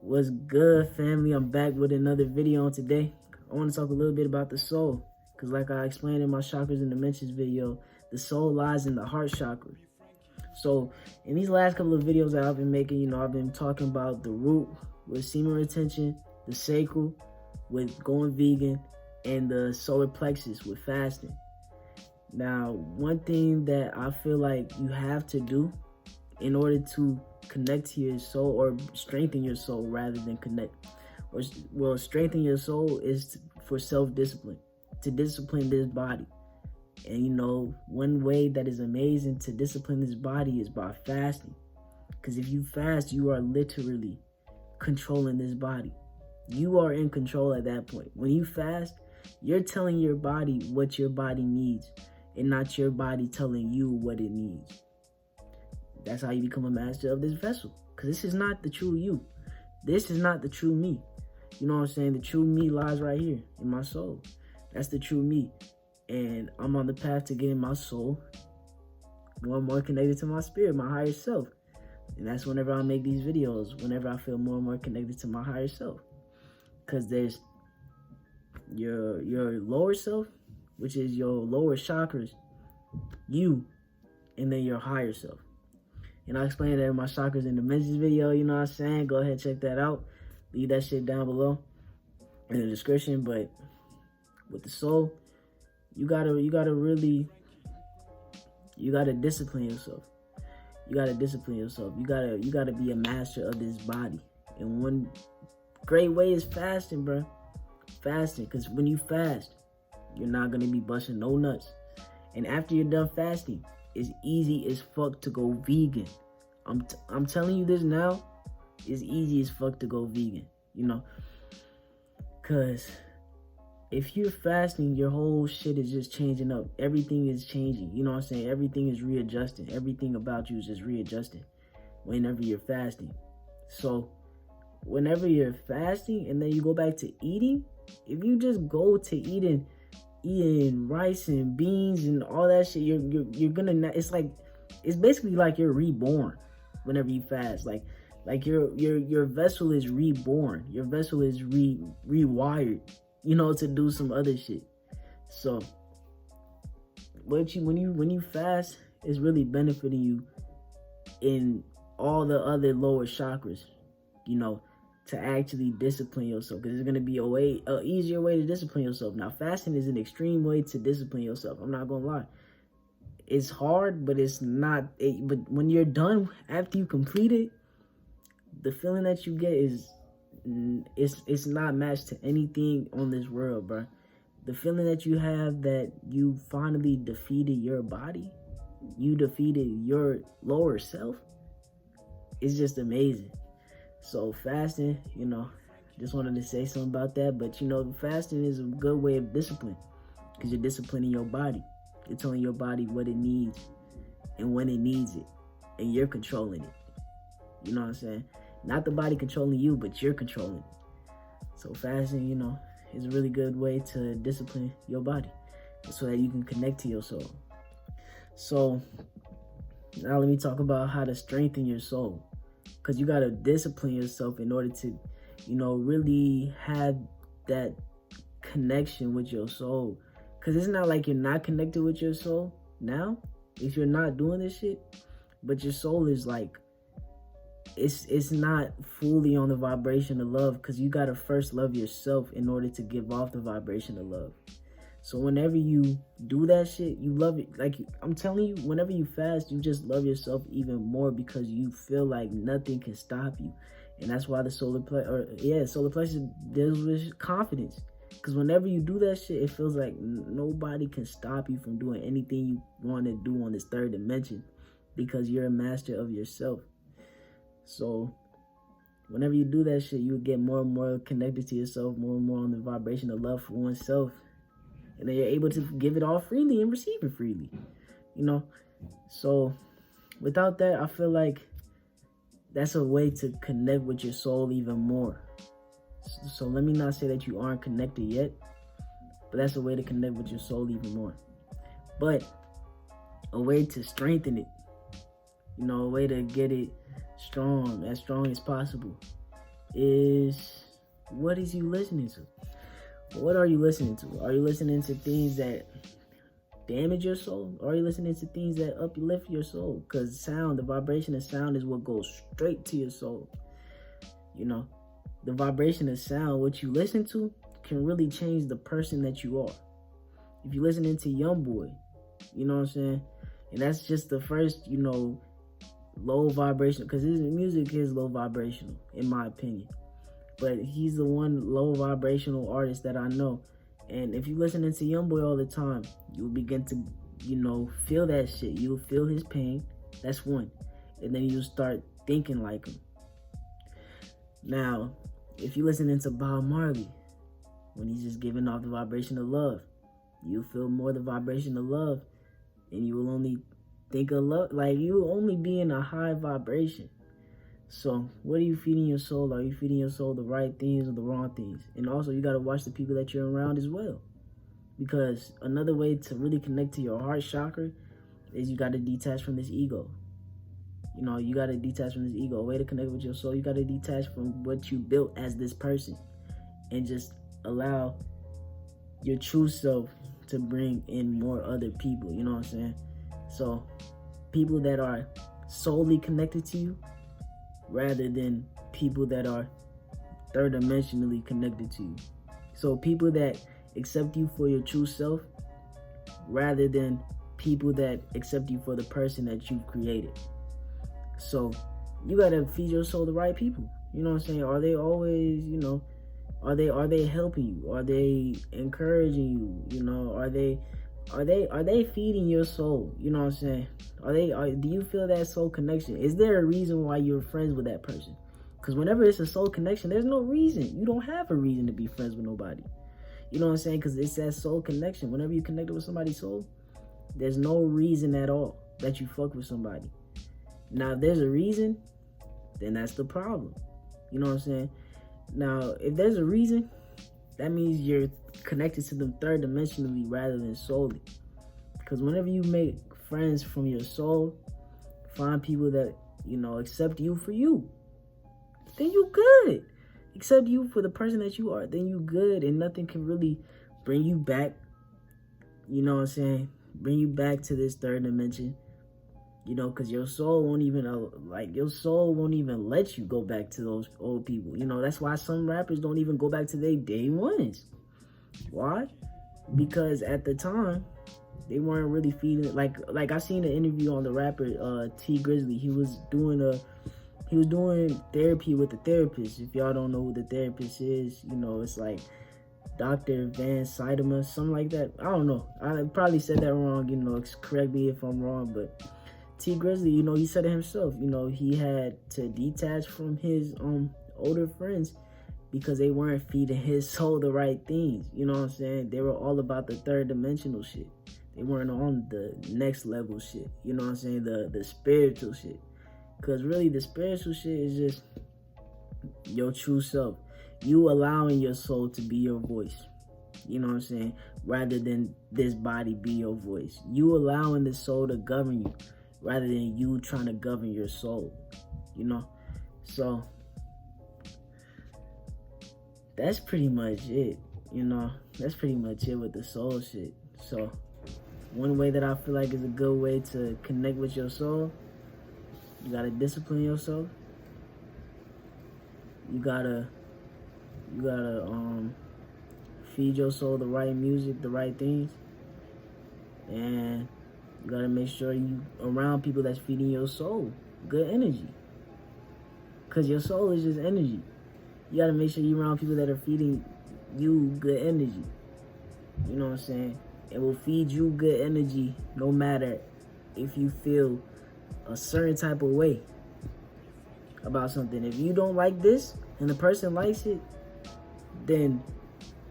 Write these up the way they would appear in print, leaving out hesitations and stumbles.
What's good, family? I'm back with another video on today. I want to talk a little bit about the soul, because like I explained in my chakras and dimensions video, the soul lies in the heart chakra. So in these last couple of videos that I've been making, I've been talking about the root with semen retention, the sacral with going vegan, and the solar plexus with fasting. Now, one thing that I feel like you have to do in order to connect to your soul, or strengthen your soul rather than connect, or well, strengthen your soul is for self-discipline, to discipline this body. And one way that is amazing to discipline this body is by fasting, because if you fast, you are literally controlling this body. You are in control at that point. When you fast, you're telling your body what your body needs, and not your body telling you what it needs. That's how you become a master of this vessel, because this is not the true you. This is not the true me. You know what I'm saying? The true me lies right here in my soul. That's the true me. And I'm on the path to getting my soul more connected to my spirit, my higher self. And that's whenever I make these videos, whenever I feel more and more connected to my higher self. Because there's your lower self, which is your lower chakras, you, and then your higher self. And I explained that in my chakras and dimensions video, you know what I'm saying? Go ahead, check that out. Leave that shit down below in the description. But with the soul, you gotta discipline yourself. You gotta discipline yourself. You gotta be a master of this body. And one great way is fasting, bro. Fasting, because when you fast, you're not gonna be busting no nuts. And after you're done fasting, it's easy as fuck to go vegan. I'm telling you this now. It's easy as fuck to go vegan, because if you're fasting, your whole shit is just changing up. Everything is changing. You know what I'm saying? Everything is readjusting. Everything about you is just readjusting whenever you're fasting. So whenever you're fasting and then you go back to eating, if you just go to eating rice and beans and all that shit, you're gonna, it's basically like you're reborn whenever you fast. Like your vessel is reborn. Your vessel is rewired, to do some other shit. So when you fast, it's really benefiting you in all the other lower chakras, to actually discipline yourself, because it's going to be a easier way to discipline yourself. Now, fasting is an extreme way to discipline yourself. I'm not going to lie. It's hard, but it's not. But when you're done, after you complete it, the feeling that you get it's not matched to anything on this world, bro. The feeling that you have that you finally defeated your body, you defeated your lower self, is just amazing. So fasting, just wanted to say something about that. But fasting is a good way of discipline, because you're disciplining your body. You're telling your body what it needs and when it needs it, and you're controlling it. You know what I'm saying? Not the body controlling you, but you're controlling it. So fasting, is a really good way to discipline your body, so that you can connect to your soul. So now let me talk about how to strengthen your soul. Because you got to discipline yourself in order to, really have that connection with your soul. Because it's not like you're not connected with your soul now, if you're not doing this shit. But your soul is like, it's not fully on the vibration of love, because you got to first love yourself in order to give off the vibration of love. So whenever you do that shit, you love it. Like, I'm telling you, whenever you fast, you just love yourself even more, because you feel like nothing can stop you. And that's why the solar plexus deals with confidence. Because whenever you do that shit, it feels like nobody can stop you from doing anything you want to do on this third dimension, because you're a master of yourself. So whenever you do that shit, you get more and more connected to yourself, more and more on the vibration of love for oneself. And then you're able to give it all freely and receive it freely, So without that, I feel like that's a way to connect with your soul even more. So let me not say that you aren't connected yet, but that's a way to connect with your soul even more. But a way to strengthen it, a way to get it strong, as strong as possible, is, what is you listening to? What are you listening to? Are you listening to things that damage your soul? Or are you listening to things that uplift your soul? Because sound, the vibration of sound is what goes straight to your soul. You know, the vibration of sound, what you listen to, can really change the person that you are. If you're listening to Youngboy, you know what I'm saying? And that's just the first, you know, low vibration, because his music is low vibrational, in my opinion. But he's the one low vibrational artist that I know. And if you're listening to Youngboy all the time, you'll begin to, you know, feel that shit. You'll feel his pain. That's one. And then you'll start thinking like him. Now, if you're listening to Bob Marley, when he's just giving off the vibration of love, you'll feel more the vibration of love. And you will only think of love, like you will only be in a high vibration. So what are you feeding your soul? Are you feeding your soul the right things or the wrong things? And also, you got to watch the people that you're around as well. Because another way to really connect to your heart chakra is you got to detach from this ego. You know, you got to detach from this ego. A way to connect with your soul, you got to detach from what you built as this person. And just allow your true self to bring in more other people. You know what I'm saying? So people that are solely connected to you, rather than people that are third dimensionally connected to you. So people that accept you for your true self, rather than people that accept you for the person that you've created. So you gotta feed your soul the right people. You know what I'm saying? Are they always, you know, are they helping you? Are they encouraging you? You know, are they feeding your soul? You know what I'm saying? Do you feel that soul connection? Is there a reason why you're friends with that person? Because whenever it's a soul connection, there's no reason. You don't have a reason to be friends with nobody. You know what I'm saying? Because it's that soul connection. Whenever you connect with somebody's soul, there's no reason at all that you fuck with somebody. Now, if there's a reason, then that's the problem. You know what I'm saying? Now, if there's a reason, that means you're connected to them third dimensionally rather than solely. Because whenever you make friends from your soul, find people that, you know, accept you for you, then you good. Accept you for the person that you are, then you good. And nothing can really bring you back, you know what I'm saying, bring you back to this third dimension. You know, because your soul won't even, let you go back to those old people. You know, that's why some rappers don't even go back to their day ones. Why? Because at the time, they weren't really feeding it. Like I seen an interview on the rapper T Grizzly. He was doing therapy with the therapist. If y'all don't know who the therapist is, you know, it's like Dr. Van Sidema, something like that. I don't know. I probably said that wrong, you know, correct me if I'm wrong, but T Grizzly, you know, he said it himself. You know, he had to detach from his older friends because they weren't feeding his soul the right things. You know what I'm saying? They were all about the third dimensional shit. They weren't on the next level shit. You know what I'm saying? The spiritual shit. Because really, the spiritual shit is just your true self. You allowing your soul to be your voice. You know what I'm saying? Rather than this body be your voice. You allowing the soul to govern you, rather than you trying to govern your soul, you know? So, that's pretty much it, you know? That's pretty much it with the soul shit. So, one way that I feel like is a good way to connect with your soul, you gotta discipline yourself. You gotta feed your soul the right music, the right things. And you gotta make sure you around people that's feeding your soul good energy. Cause your soul is just energy. You gotta make sure you're around people that are feeding you good energy. You know what I'm saying? It will feed you good energy no matter if you feel a certain type of way about something. If you don't like this and the person likes it, then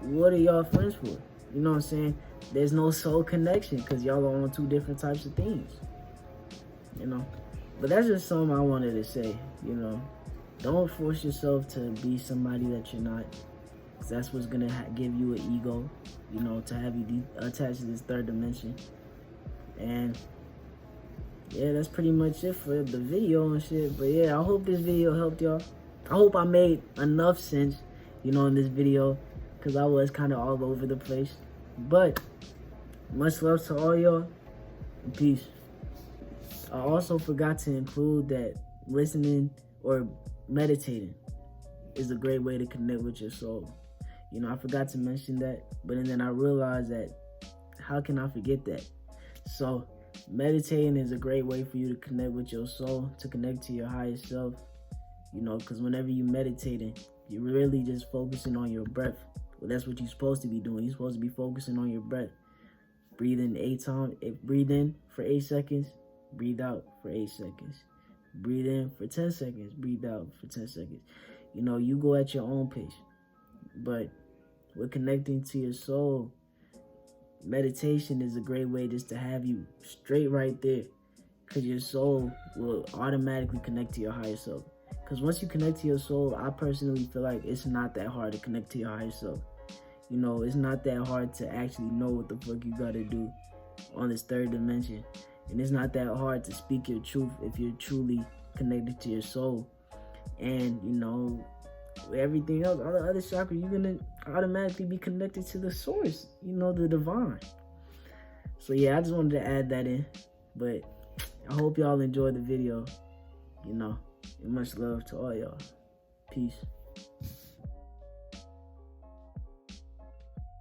what are y'all friends for? You know what I'm saying? There's no soul connection because y'all are on two different types of things, you know? But that's just something I wanted to say, you know? Don't force yourself to be somebody that you're not, because that's what's going to give you an ego, you know, to have you attached to this third dimension. And yeah, that's pretty much it for the video and shit. But yeah, I hope this video helped y'all. I hope I made enough sense, you know, in this video, because I was kind of all over the place. But much love to all y'all. Peace. I also forgot to include that listening or meditating is a great way to connect with your soul. You know, I forgot to mention that, but then I realized that how can I forget that? So meditating is a great way for you to connect with your soul, to connect to your higher self, you know, because whenever you're meditating, you're really just focusing on your breath. Well, that's what you're supposed to be doing. You're supposed to be focusing on your breath. Breathe in 8 times. Breathe in for 8 seconds. Breathe out for 8 seconds. Breathe in for 10 seconds. Breathe out for 10 seconds. You know, you go at your own pace. But with connecting to your soul, meditation is a great way just to have you straight right there, because your soul will automatically connect to your higher self. Because once you connect to your soul, I personally feel like it's not that hard to connect to your higher self. You know, it's not that hard to actually know what the fuck you gotta do on this third dimension. And it's not that hard to speak your truth if you're truly connected to your soul. And, you know, with everything else, all the other chakras, you're gonna automatically be connected to the source, you know, the divine. So yeah, I just wanted to add that in. But I hope y'all enjoyed the video, you know, and much love to all y'all. Peace.